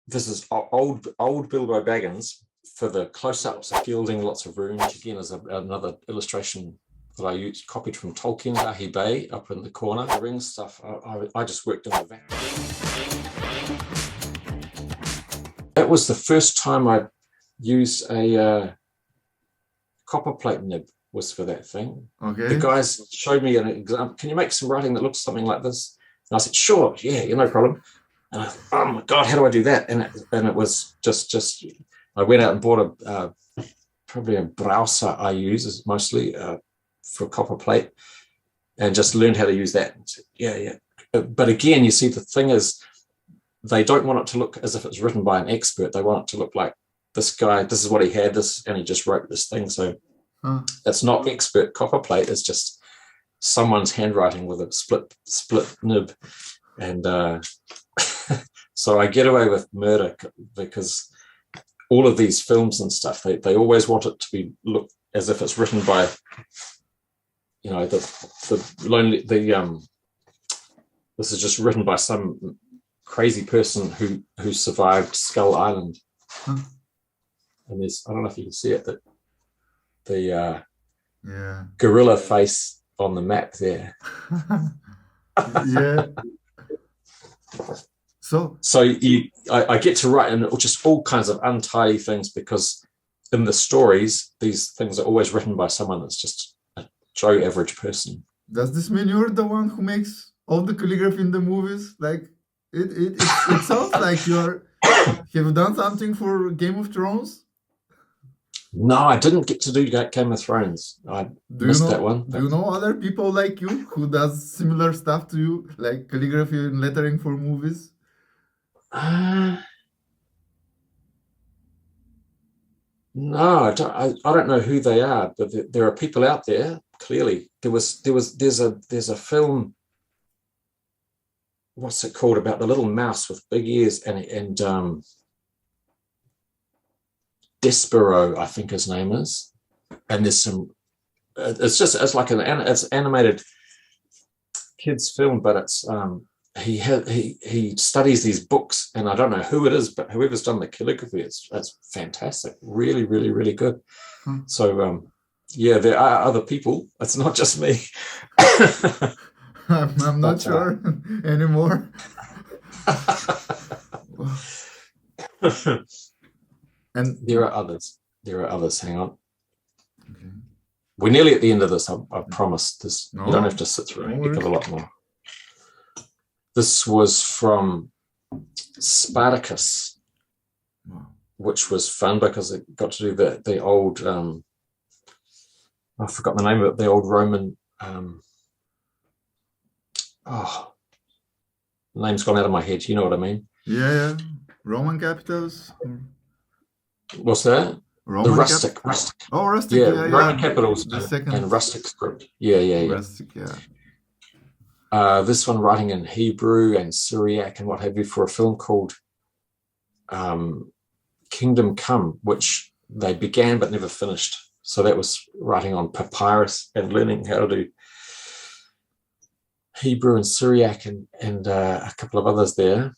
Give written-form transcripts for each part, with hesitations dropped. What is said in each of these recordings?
this is old Bilbo Baggins for the close-ups, gilding, lots of runes. Again, is another illustration that I copied from Tolkien, Ahi Bay, up in the corner. The ring stuff, I just worked in the vacuum. That was the first time I used a copper plate nib, was for that thing. Okay. The guys showed me an example. Can you make some writing that looks something like this? And I said, sure, yeah, no problem. And I thought, oh my God, how do I do that? And it was just I went out and bought probably a browser I use mostly for copper plate, and just learned how to use that. And said, yeah. But again, you see, the thing is, they don't want it to look as if it's written by an expert. They want it to look like this guy, this is what he had, and he just wrote this thing. So it's not expert copper plate. It's just someone's handwriting with a split nib. And so I get away with murder because all of these films and stuff, they always want it to look as if it's written by, this is just written by some crazy person who survived Skull Island. And there's, I don't know if you can see it, that the gorilla face on the map there. Yeah. So I get to write in just all kinds of untidy things, because in the stories, these things are always written by someone that's just a Joe average person. Does this mean you're the one who makes all the calligraphy in the movies? Like it sounds like you've done something for Game of Thrones. No, I didn't get to do Game of Thrones. I missed that one. Do you know other people like you who does similar stuff to you, like calligraphy and lettering for movies? No, I don't know who they are, but there are people out there. Clearly, there's a film. What's it called, about the little mouse with big ears and Despero, I think his name is, and there's some. It's like it's animated kids film, but it's he studies these books, and I don't know who it is, but whoever's done the calligraphy, it's fantastic, really, really, really good. So yeah, there are other people. It's not just me. I'm not sure anymore. And there are others. Hang on. Okay. We're nearly at the end of this. I promise. You don't have to sit through it. You've got a lot more. This was from Spartacus, which was fun because it got to do the old. I forgot the name of it. The old Roman. The name's gone out of my head. You know what I mean? Yeah. Roman capitals. What's that? Roman the rustic. Oh, rustic. Yeah, yeah. Roman capitals The and rustic script. Yeah. Rustic, yeah. This one writing in Hebrew and Syriac and what have you for a film called Kingdom Come, which they began but never finished. So that was writing on papyrus and learning how to do Hebrew and Syriac and a couple of others there.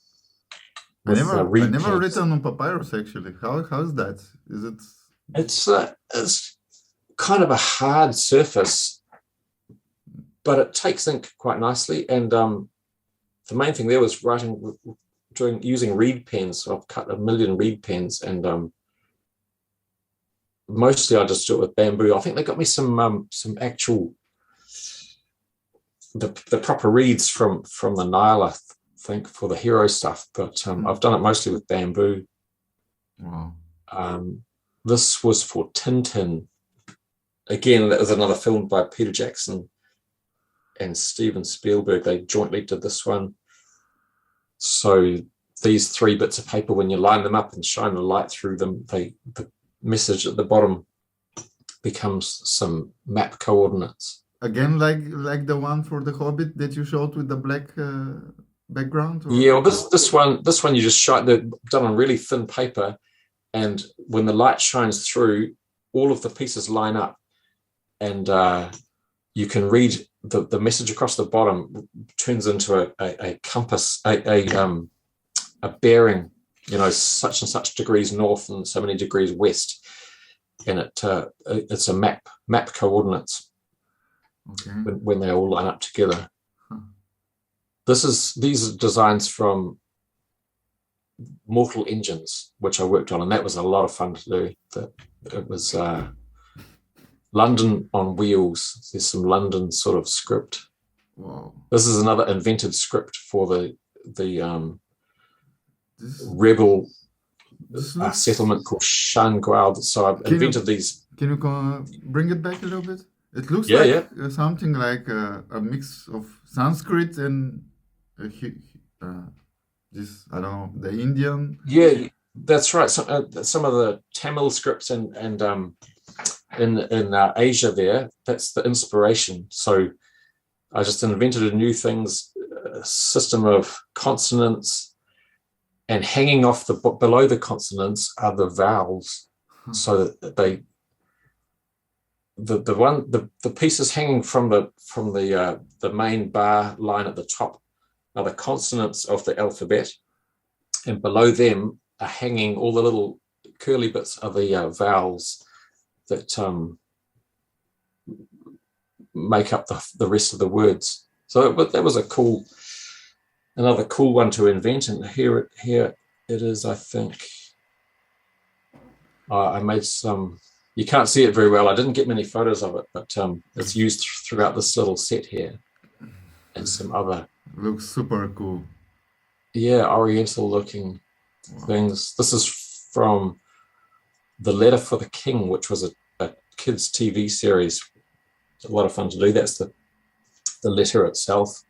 I never written on papyrus actually. How is that? Is it? It's kind of a hard surface, but it takes ink quite nicely. And the main thing there was using reed pens. So I've cut 1 million reed pens, and mostly I just do it with bamboo. I think they got me some actual the proper reeds from the Nile, I think, for the hero stuff. But I've done it mostly with bamboo. Wow. This was for Tintin. Again, that was another film by Peter Jackson and Steven Spielberg. They jointly did this one. So these 3 bits of paper, when you line them up and shine the light through them, the message at the bottom becomes some map coordinates. Again, like the one for the Hobbit that you showed with the black background? Or? Yeah, well, this one you just done on really thin paper, and when the light shines through, all of the pieces line up, and you can read the message across the bottom turns into a compass, a bearing such and such degrees north and so many degrees west, and it's a map coordinates when they all line up together. These are designs from Mortal Engines, which I worked on, and that was a lot of fun to do. It was London on wheels. There's some London sort of script. Wow. This is another invented script for the rebel settlement called Shangual. So I've invented these. Can you bring it back a little bit? It looks something like a mix of Sanskrit and this, I don't know, the Indian. Yeah, that's right. Some of the Tamil scripts and in Asia there, that's the inspiration. So I just invented a new system of consonants, and hanging off below the consonants are the vowels, so that the pieces hanging from the main bar line at the top are the consonants of the alphabet, and below them are hanging all the little curly bits of the vowels that make up the rest of the words. So that was another cool one to invent. And here it is. I think I made some. You can't see it very well. I didn't get many photos of it, but it's used throughout this little set here, and some other. Looks super cool. Yeah, Oriental looking things. This is from The Letter for the King, which was a kids' TV series. A lot of fun to do. That's the letter itself.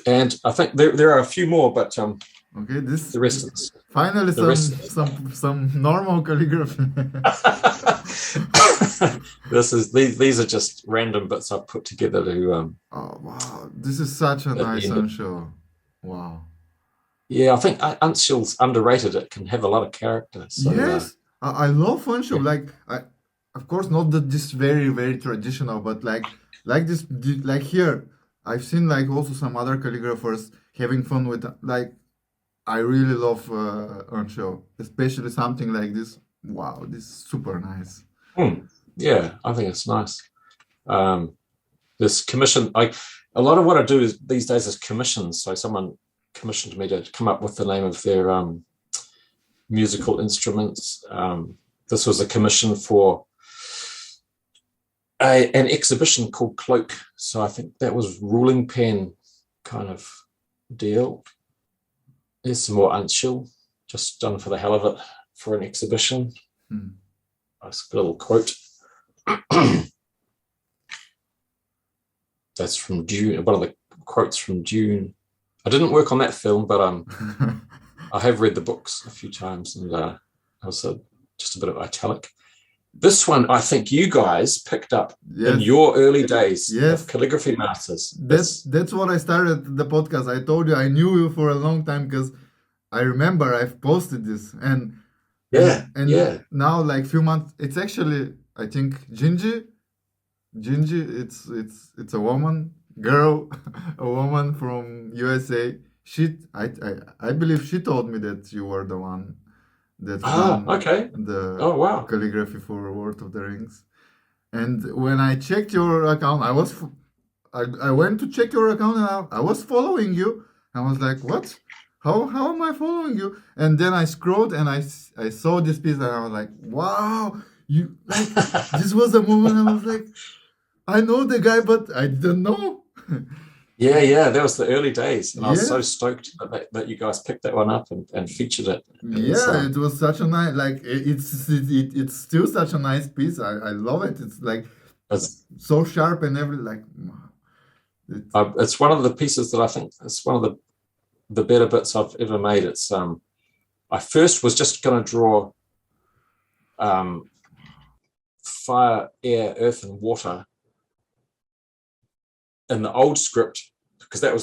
And I think there are a few more, but the rest of this. Finally, some normal calligraphy. These are just random bits I've put together to. Oh wow! This is such a nice uncial. Wow. Yeah, I think uncial's underrated. It can have a lot of character. So, yes, I love uncial. Like of course, not this very very traditional, but like this, like here, I've seen like also some other calligraphers having fun with like. I really love uncial, especially something like this. Wow, this is super nice. Yeah, I think it's nice. This commission, a lot of what I do these days is commissions. So someone commissioned me to come up with the name of their musical instruments. This was a commission for an exhibition called Cloak. So I think that was ruling pen kind of deal. There's some more uncial, just done for the hell of it for an exhibition. Nice little quote. That's from Dune, one of the quotes from Dune. I didn't work on that film, but I have read the books a few times, and also just a bit of italic. This one, I think you guys picked up in your early days of Calligraphy Masters. That's what I started the podcast. I told you I knew you for a long time because I remember I've posted this and now like few months. It's actually I think Gingy. It's a girl, a woman from USA. I believe she told me that you were the one. That's the calligraphy for Lord of the Rings. And when I checked your account, I went to check your account and I was following you. I was like, what? How am I following you? And then I scrolled and I saw this piece and I was like, wow, you like this was a moment I was like, I know the guy, but I didn't know. Yeah, that was the early days, and I was so stoked that you guys picked that one up and featured it. It was such a nice, like it's still such a nice piece. I love it. It's like so sharp and everything. Like it's one of the pieces that I think it's one of the better bits I've ever made. It's I first was just going to draw fire, air, earth, and water in the old script, because that was